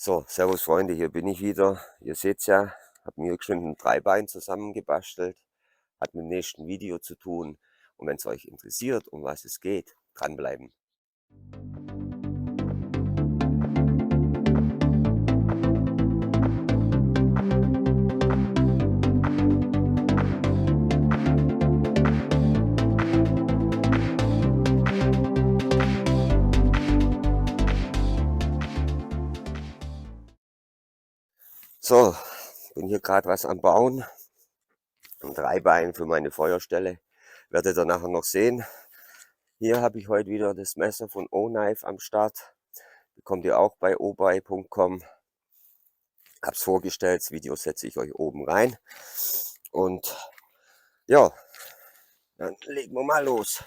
So, servus Freunde, hier bin ich wieder. Ihr seht's ja, habe mir schon ein Dreibein zusammengebastelt. Hat mit dem nächsten Video zu tun. Und wenn es euch interessiert, um was es geht, dranbleiben. So, bin hier gerade was am Bauen. Ein Dreibein für meine Feuerstelle. Werdet ihr nachher noch sehen. Hier habe ich heute wieder das Messer von O-Knife am Start. Bekommt ihr auch bei obuy.com. Hab's vorgestellt, das Video setze ich euch oben rein. Und ja, dann legen wir mal los.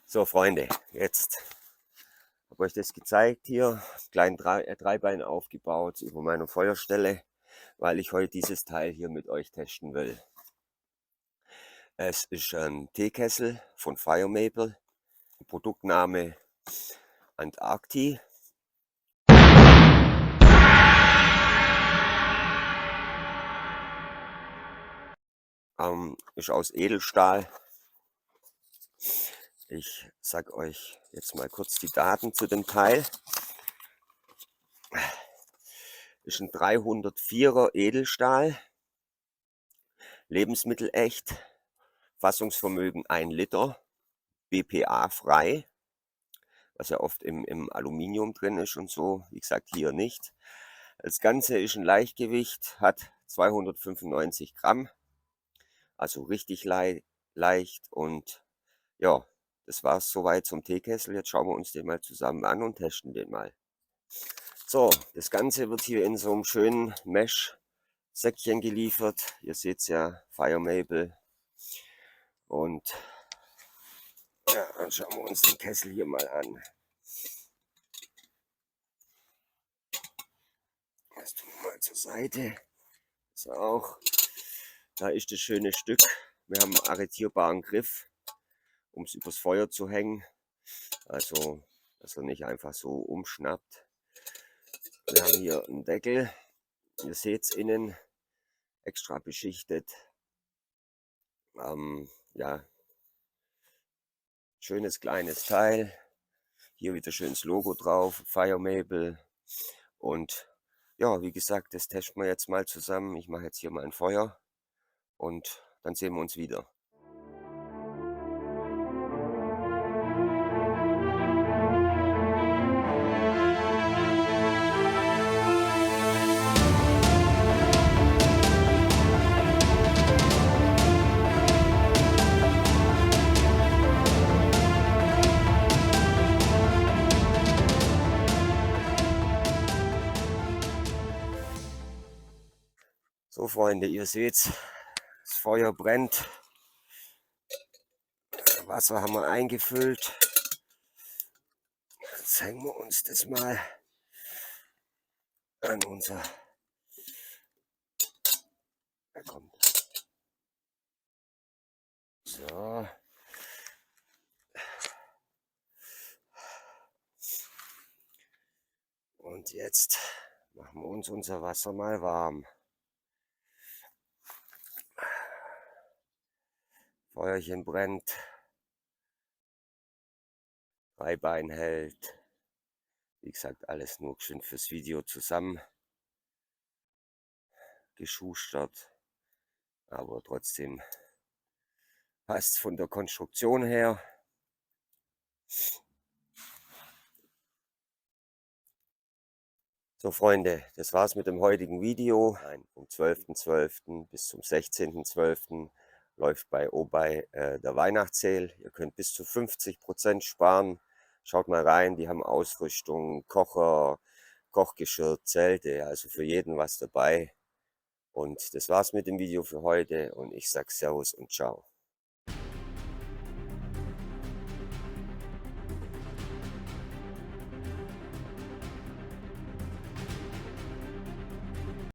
So Freunde, jetzt habe ich euch das gezeigt hier, kleinen Dreibein aufgebaut über meiner Feuerstelle, weil ich heute dieses Teil hier mit euch testen will. Es ist ein Teekessel von Fire Maple, Produktname Antarcti. Ist aus Edelstahl. Ich sage euch jetzt mal kurz die Daten zu dem Teil. Ist ein 304er Edelstahl, lebensmittelecht, Fassungsvermögen 1 Liter, BPA frei, was ja oft im Aluminium drin ist und so, wie gesagt hier nicht. Das Ganze ist ein Leichtgewicht, hat 295 Gramm, also richtig leicht und ja, das war's soweit zum Teekessel. Jetzt schauen wir uns den mal zusammen an und testen den mal. So, das Ganze wird hier in so einem schönen Mesh-Säckchen geliefert. Ihr seht es ja, Fire Maple. Und ja, dann schauen wir uns den Kessel hier mal an. Das tun wir mal zur Seite. So auch. Da ist das schöne Stück. Wir haben einen arretierbaren Griff, um es übers Feuer zu hängen. Also, dass er nicht einfach so umschnappt. Wir haben hier einen Deckel. Ihr seht es innen, extra beschichtet. Ja, schönes kleines Teil. Hier wieder schönes Logo drauf, Fire Maple. Und ja, wie gesagt, das testen wir jetzt mal zusammen. Ich mache jetzt hier mal ein Feuer und dann sehen wir uns wieder. So Freunde, ihr seht's, das Feuer brennt. Wasser haben wir eingefüllt. Jetzt hängen wir uns das mal an unser... Da kommt. So. Und jetzt machen wir uns unser Wasser mal warm. Feuerchen brennt. Dreibein hält. Wie gesagt, alles nur schön fürs Video zusammen geschustert. Aber trotzdem passt von der Konstruktion her. So Freunde, das war's mit dem heutigen Video. Vom 12.12. bis zum 16.12. läuft bei Obey der Weihnachtssale. Ihr könnt bis zu 50% sparen. Schaut mal rein, die haben Ausrüstung, Kocher, Kochgeschirr, Zelte, also für jeden was dabei. Und das war's mit dem Video für heute und ich sage Servus und ciao.